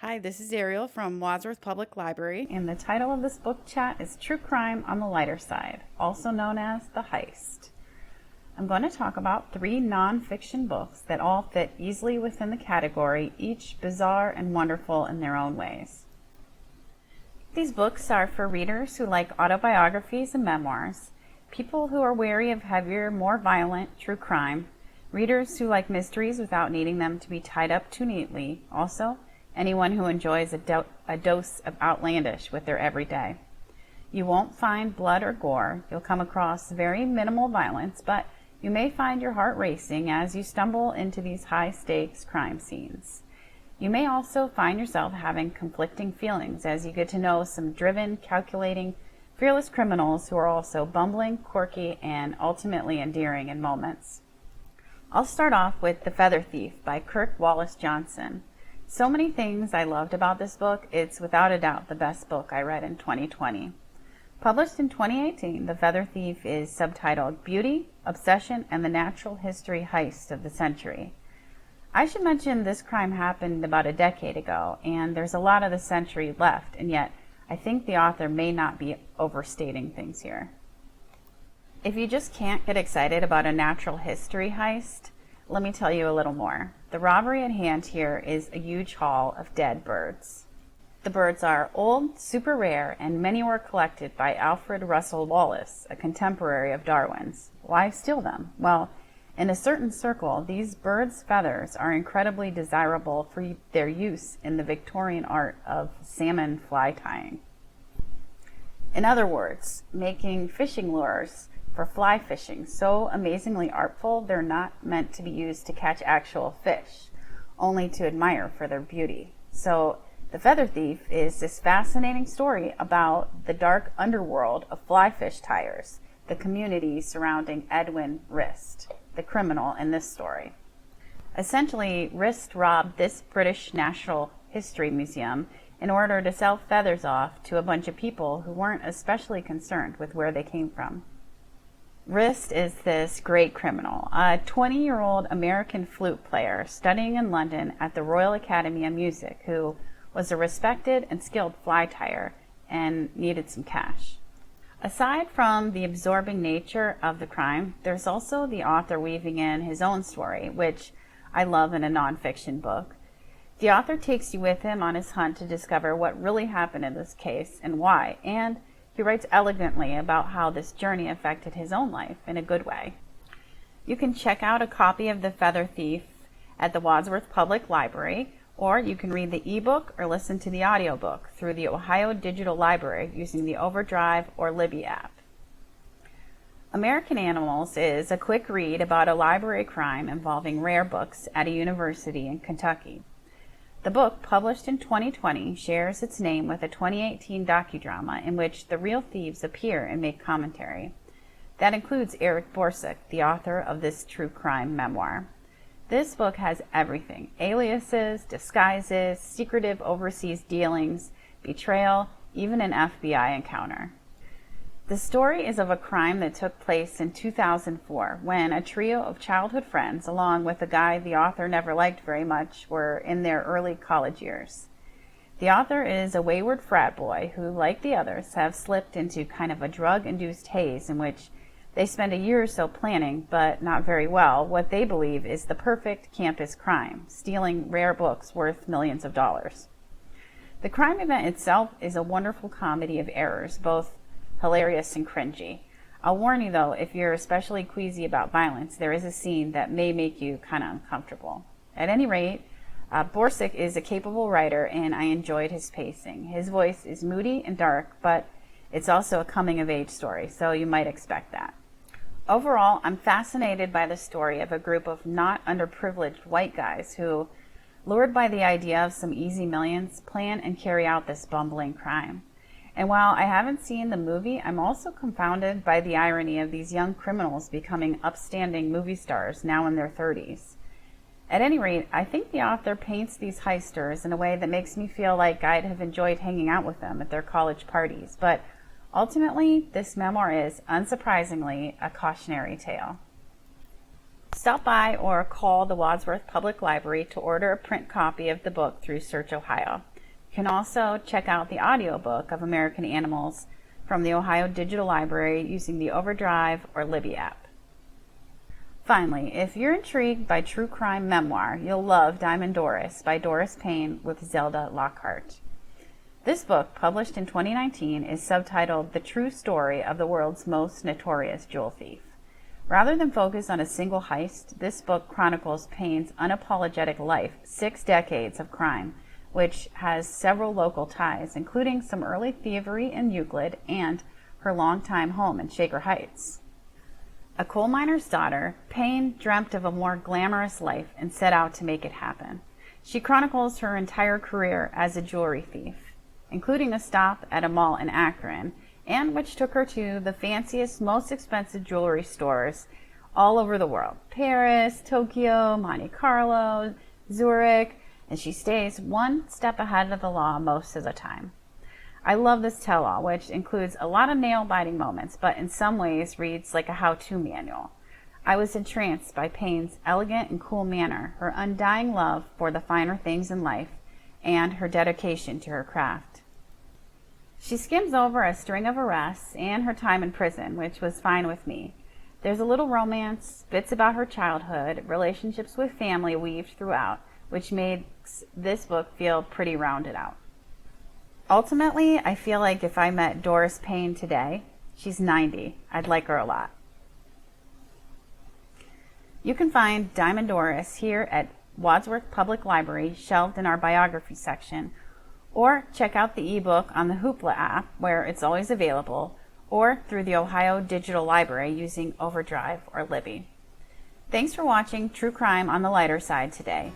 Hi, this is Ariel from Wadsworth Public Library. And the title of this book chat is True Crime on the Lighter Side, also known as The Heist. I'm going to talk about 3 nonfiction books that all fit easily within the category, each bizarre and wonderful in their own ways. These books are for readers who like autobiographies and memoirs, people who are wary of heavier, more violent true crime, readers who like mysteries without needing them to be tied up too neatly, also anyone who enjoys a dose of outlandish with their everyday. You won't find blood or gore. You'll come across very minimal violence, but you may find your heart racing as you stumble into these high-stakes crime scenes. You may also find yourself having conflicting feelings as you get to know some driven, calculating, fearless criminals who are also bumbling, quirky, and ultimately endearing in moments. I'll start off with The Feather Thief by Kirk Wallace Johnson. So many things I loved about this book. It's without a doubt the best book I read in 2020. Published in 2018, The Feather Thief is subtitled Beauty, Obsession, and the Natural History Heist of the Century. I should mention this crime happened about a decade ago, and there's a lot of the century left, and yet I think the author may not be overstating things here. If you just can't get excited about a natural history heist, let me tell you a little more. The robbery at hand here is a huge haul of dead birds. The birds are old, super rare, and many were collected by Alfred Russel Wallace, a contemporary of Darwin's. Why steal them? Well, in a certain circle, these birds' feathers are incredibly desirable for their use in the Victorian art of salmon fly tying. In other words, making fishing lures for fly fishing so amazingly artful they're not meant to be used to catch actual fish, only to admire for their beauty. So The Feather Thief is this fascinating story about the dark underworld of fly fish tyers, the community surrounding Edwin Rist, the criminal in this story. Essentially, Rist robbed this British Natural History Museum in order to sell feathers off to a bunch of people who weren't especially concerned with where they came from. Rist is this great criminal, a 20-year-old American flute player studying in London at the Royal Academy of Music who was a respected and skilled fly tyer and needed some cash. Aside from the absorbing nature of the crime, there's also the author weaving in his own story, which I love in a nonfiction book. The author takes you with him on his hunt to discover what really happened in this case and why, and he writes elegantly about how this journey affected his own life in a good way. You can check out a copy of The Feather Thief at the Wadsworth Public Library, or you can read the ebook or listen to the audiobook through the Ohio Digital Library using the Overdrive or Libby app. American Animals is a quick read about a library crime involving rare books at a university in Kentucky. The book, published in 2020, shares its name with a 2018 docudrama in which the real thieves appear and make commentary. That includes Eric Borsuk, the author of this true crime memoir. This book has everything: aliases, disguises, secretive overseas dealings, betrayal, even an FBI encounter. The story is of a crime that took place in 2004 when a trio of childhood friends, along with a guy the author never liked very much, were in their early college years. The author is a wayward frat boy who, like the others, have slipped into kind of a drug-induced haze in which they spend a year or so planning, but not very well, what they believe is the perfect campus crime, stealing rare books worth millions of dollars. The crime event itself is a wonderful comedy of errors, both hilarious and cringy. I'll warn you though, if you're especially queasy about violence, there is a scene that may make you kind of uncomfortable. At any rate, Borsuk is a capable writer and I enjoyed his pacing. His voice is moody and dark, but it's also a coming-of-age story, so you might expect that. Overall, I'm fascinated by the story of a group of not underprivileged white guys who, lured by the idea of some easy millions, plan and carry out this bumbling crime. And while I haven't seen the movie, I'm also confounded by the irony of these young criminals becoming upstanding movie stars now in their 30s. At any rate, I think the author paints these heisters in a way that makes me feel like I'd have enjoyed hanging out with them at their college parties. But ultimately, this memoir is, unsurprisingly, a cautionary tale. Stop by or call the Wadsworth Public Library to order a print copy of the book through Search Ohio. You can also check out the audiobook of American Animals from the Ohio Digital Library using the Overdrive or Libby app. Finally, if you're intrigued by true crime memoir, you'll love Diamond Doris by Doris Payne with Zelda Lockhart. This book, published in 2019, is subtitled The True Story of the World's Most Notorious Jewel Thief. Rather than focus on a single heist, this book chronicles Payne's unapologetic life, 6 decades of crime, which has several local ties, including some early thievery in Euclid and her longtime home in Shaker Heights. A coal miner's daughter, Payne dreamt of a more glamorous life and set out to make it happen. She chronicles her entire career as a jewelry thief, including a stop at a mall in Akron, and which took her to the fanciest, most expensive jewelry stores all over the world. Paris, Tokyo, Monte Carlo, Zurich, and she stays one step ahead of the law most of the time. I love this tell-all, which includes a lot of nail-biting moments, but in some ways reads like a how-to manual. I was entranced by Payne's elegant and cool manner, her undying love for the finer things in life, and her dedication to her craft. She skims over a string of arrests and her time in prison, which was fine with me. There's a little romance, bits about her childhood, relationships with family weaved throughout, which makes this book feel pretty rounded out. Ultimately, I feel like if I met Doris Payne today, she's 90, I'd like her a lot. You can find Diamond Doris here at Wadsworth Public Library, shelved in our biography section, or check out the ebook on the Hoopla app, where it's always available, or through the Ohio Digital Library using Overdrive or Libby. Thanks for watching True Crime on the Lighter Side today.